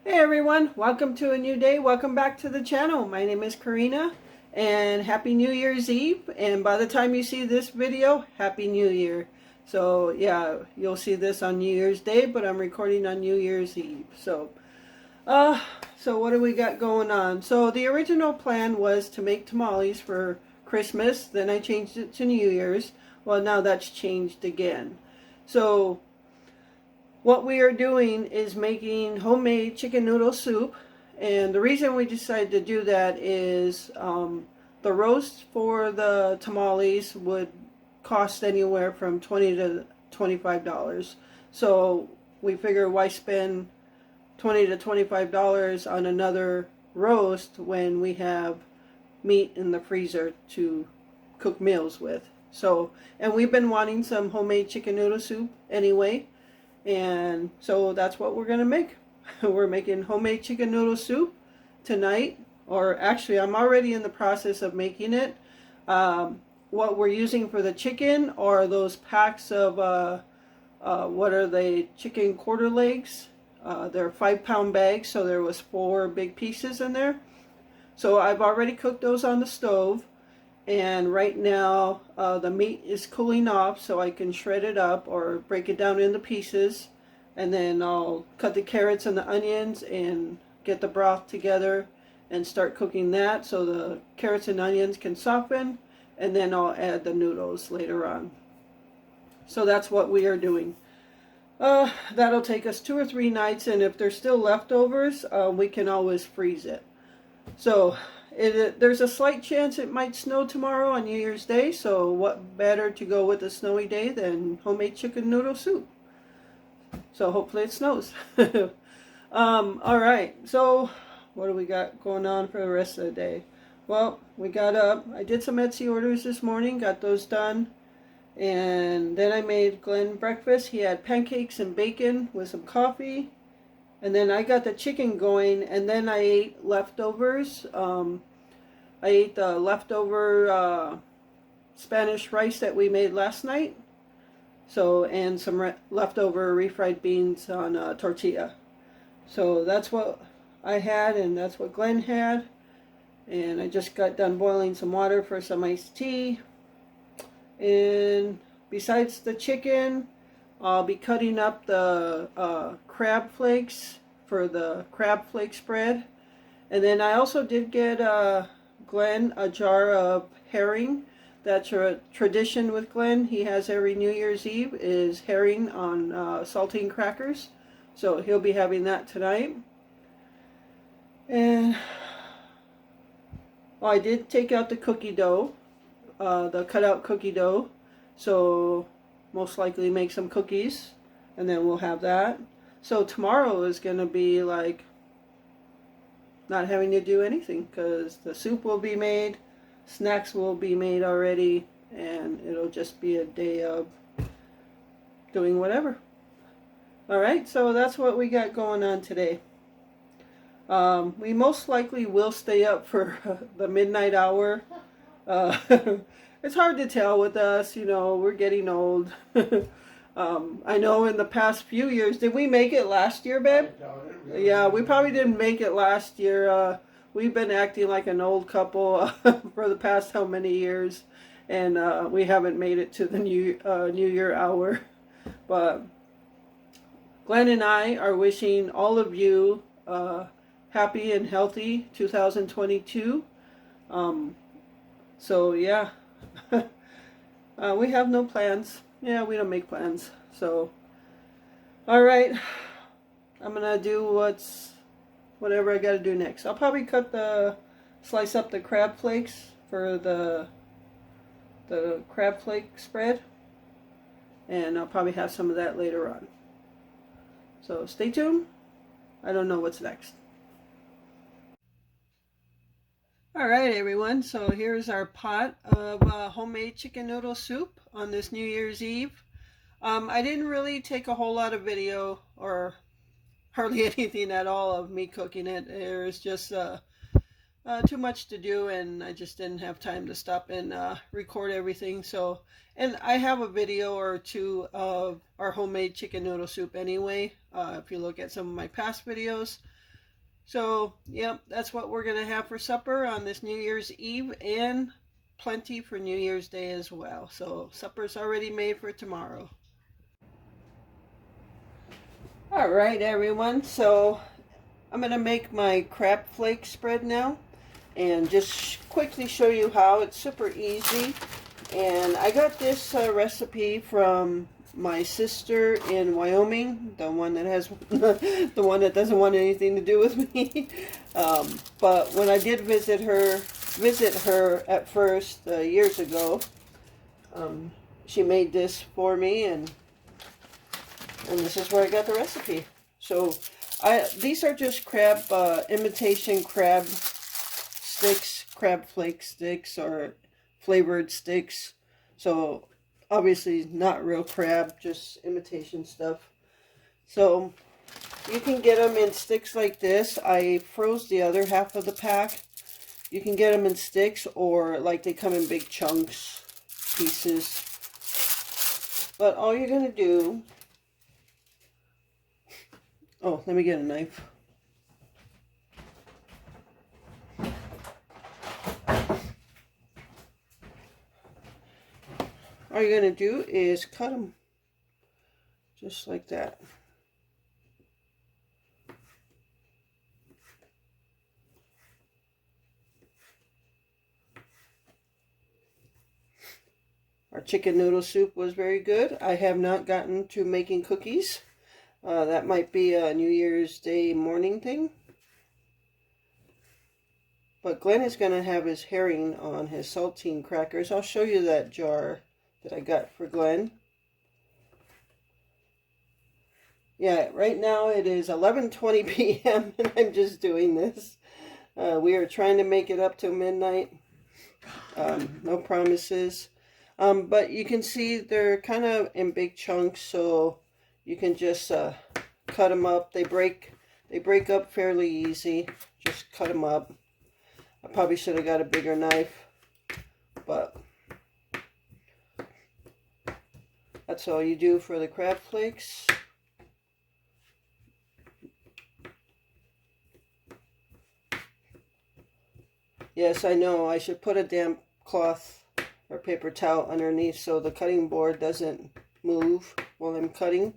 Hey everyone, welcome to a new day. Welcome back to the channel. My name is Corinna and happy New Year's Eve. And by the time you see this video, happy New Year. So yeah, you'll see this on New Year's Day, but I'm recording on New Year's Eve. So what do we got going on? So the original plan was to make tamales for Christmas. Then I changed it to New Year's. Well, now that's changed again. So what we are doing is making homemade chicken noodle soup, and the reason we decided to do that is the roast for the tamales would cost anywhere from $20 to $25. So we figure why spend $20 to $25 on another roast when we have meat in the freezer to cook meals with. So, and we've been wanting some homemade chicken noodle soup anyway. And so that's what we're going to make. We're making homemade chicken noodle soup tonight. Or actually, I'm already in the process of making it. What we're using for the chicken are those packs of, what are they, chicken quarter legs. They're 5-pound bags, so there was 4 big pieces in there. So I've already cooked those on the stove. And right now the meat is cooling off so I can shred it up or break it down into pieces, and then I'll cut the carrots and the onions and get the broth together and start cooking that so the carrots and onions can soften, and then I'll add the noodles later on. So that's what we are doing. That'll take us 2 or 3 nights, and if there's still leftovers, we can always freeze it. So there's a slight chance it might snow tomorrow on New Year's Day, so what better to go with a snowy day than homemade chicken noodle soup. So hopefully it snows. Alright, so what do we got going on for the rest of the day? Well, we got up. I did some Etsy orders this morning, got those done. And then I made Glenn breakfast. He had pancakes and bacon with some coffee. And then I got the chicken going, and then I ate leftovers. I ate the leftover Spanish rice that we made last night. So, and some leftover refried beans on a tortilla. So that's what I had, and that's what Glenn had. And I just got done boiling some water for some iced tea. And besides the chicken, I'll be cutting up the crab flakes for the crab flake spread. And then I also did get Glenn a jar of herring. That's a tradition with Glenn. He has every New Year's Eve is herring on saltine crackers. So he'll be having that tonight. And I did take out the cookie dough, the cutout cookie dough. So most likely make some cookies, and then we'll have that. So tomorrow is going to be like not having to do anything, because the soup will be made, snacks will be made already, and it'll just be a day of doing whatever. Alright, so that's what we got going on today. We most likely will stay up for the midnight hour. It's hard to tell with us, you know, we're getting old. I know in the past few years, did we make it last year, babe? Yeah, we probably didn't make it last year. We've been acting like an old couple for the past how many years, and we haven't made it to the New Year hour. But Glenn and I are wishing all of you happy and healthy 2022. So yeah. We have no plans. Yeah, we don't make plans. So, alright. I'm going to do whatever I got to do next. I'll probably slice up the crab flakes for the crab flake spread. And I'll probably have some of that later on. So, stay tuned. I don't know what's next. Alright everyone, so here's our pot of homemade chicken noodle soup on this New Year's Eve. I didn't really take a whole lot of video, or hardly anything at all, of me cooking it. There's just too much to do, and I just didn't have time to stop and record everything. So, and I have a video or two of our homemade chicken noodle soup anyway, if you look at some of my past videos. So, yep, that's what we're going to have for supper on this New Year's Eve, and plenty for New Year's Day as well. So, supper's already made for tomorrow. All right, everyone. So, I'm going to make my crab flake spread now and just quickly show you how. It's super easy. And I got this recipe from my sister in Wyoming, the one that has the one that doesn't want anything to do with me. But when I did visit her at first years ago, she made this for me, and this is where I got the recipe. So these are just crab imitation crab sticks, crab flake sticks, or flavored sticks. So obviously not real crab, just imitation stuff. So you can get them in sticks like this. I froze the other half of the pack. You can get them in sticks, or like they come in big chunks, pieces. But all you're going to do... Oh, let me get a knife. All you're going to do is cut them just like that. Our chicken noodle soup was very good. I have not gotten to making cookies. That might be a New Year's Day morning thing. But Glenn is going to have his herring on his saltine crackers. I'll show you that jar that I got for Glenn. Yeah, right now it is 11:20 p.m. and I'm just doing this. We are trying to make it up to midnight. No promises. But you can see they're kind of in big chunks, so you can just cut them up. They break up fairly easy. Just cut them up. I probably should have got a bigger knife, but that's all you do for the crab flakes. Yes, I know, I should put a damp cloth or paper towel underneath so the cutting board doesn't move while I'm cutting.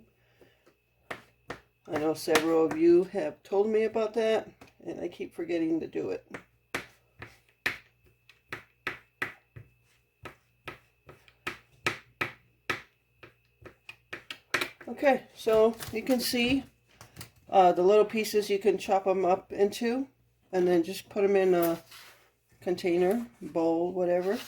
I know several of you have told me about that, and I keep forgetting to do it. Okay, so you can see the little pieces, you can chop them up into, and then just put them in a container, bowl, whatever.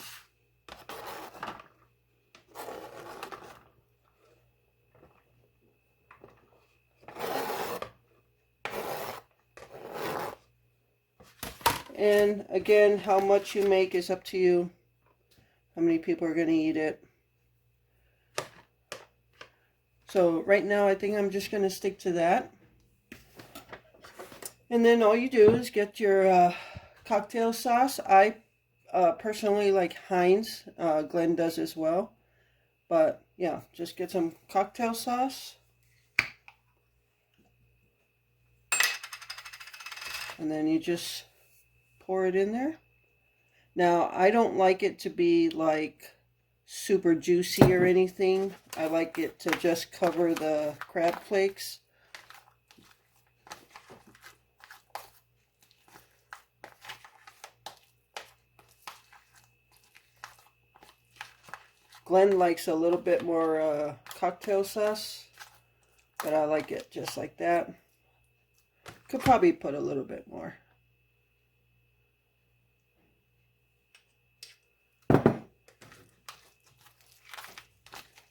And again, how much you make is up to you. How many people are going to eat it. So right now I think I'm just going to stick to that. And then all you do is get your cocktail sauce. I personally like Heinz. Glenn does as well. But yeah, just get some cocktail sauce. And then you just pour it in there. Now, I don't like it to be like super juicy or anything. I like it to just cover the crab flakes. Glenn likes a little bit more cocktail sauce, but I like it just like that. Could probably put a little bit more.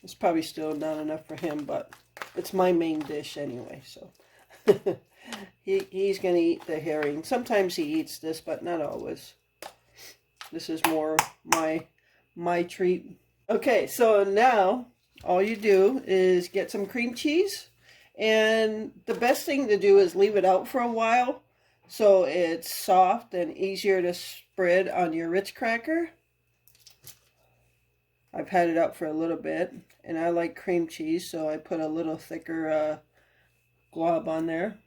It's probably still not enough for him, but it's my main dish anyway, so. He's going to eat the herring. Sometimes he eats this, but not always. This is more my treat. Okay, so now all you do is get some cream cheese. And the best thing to do is leave it out for a while so it's soft and easier to spread on your Ritz cracker. I've had it out for a little bit, and I like cream cheese, so I put a little thicker glob on there.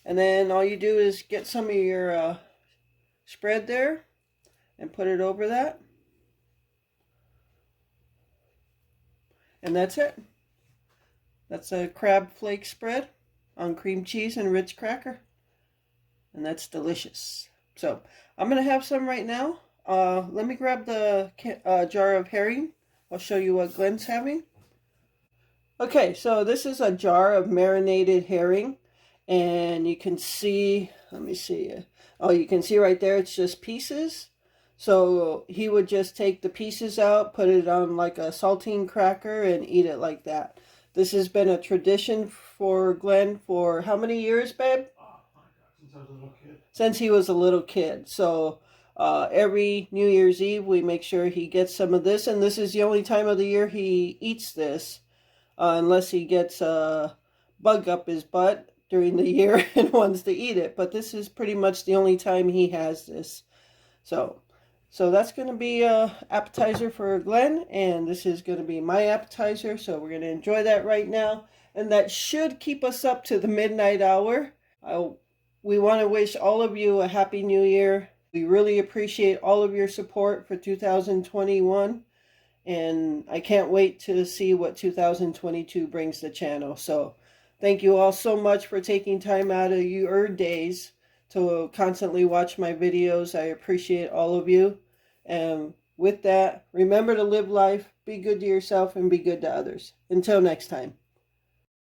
And then all you do is get some of your spread there and put it over that. And that's it. That's a crab flake spread on cream cheese and Ritz cracker. And that's delicious. So I'm going to have some right now. Let me grab the jar of herring. I'll show you what Glenn's having. Okay, so this is a jar of marinated herring. And you can see, let me see. Oh, you can see right there, it's just pieces. So he would just take the pieces out, put it on like a saltine cracker, and eat it like that. This has been a tradition for Glenn for how many years, babe? Oh my God, since I was a little kid. Since he was a little kid. So every New Year's Eve, we make sure he gets some of this. And this is the only time of the year he eats this, unless he gets a bug up his butt during the year and wants to eat it. But this is pretty much the only time he has this. So that's going to be a appetizer for Glenn, and this is going to be my appetizer. So we're going to enjoy that right now, and that should keep us up to the midnight hour. We want to wish all of you a happy new year. We really appreciate all of your support for 2021, and I can't wait to see what 2022 brings the channel. So thank you all so much for taking time out of your days to constantly watch my videos. I appreciate all of you. And with that, remember to live life, be good to yourself, and be good to others. Until next time.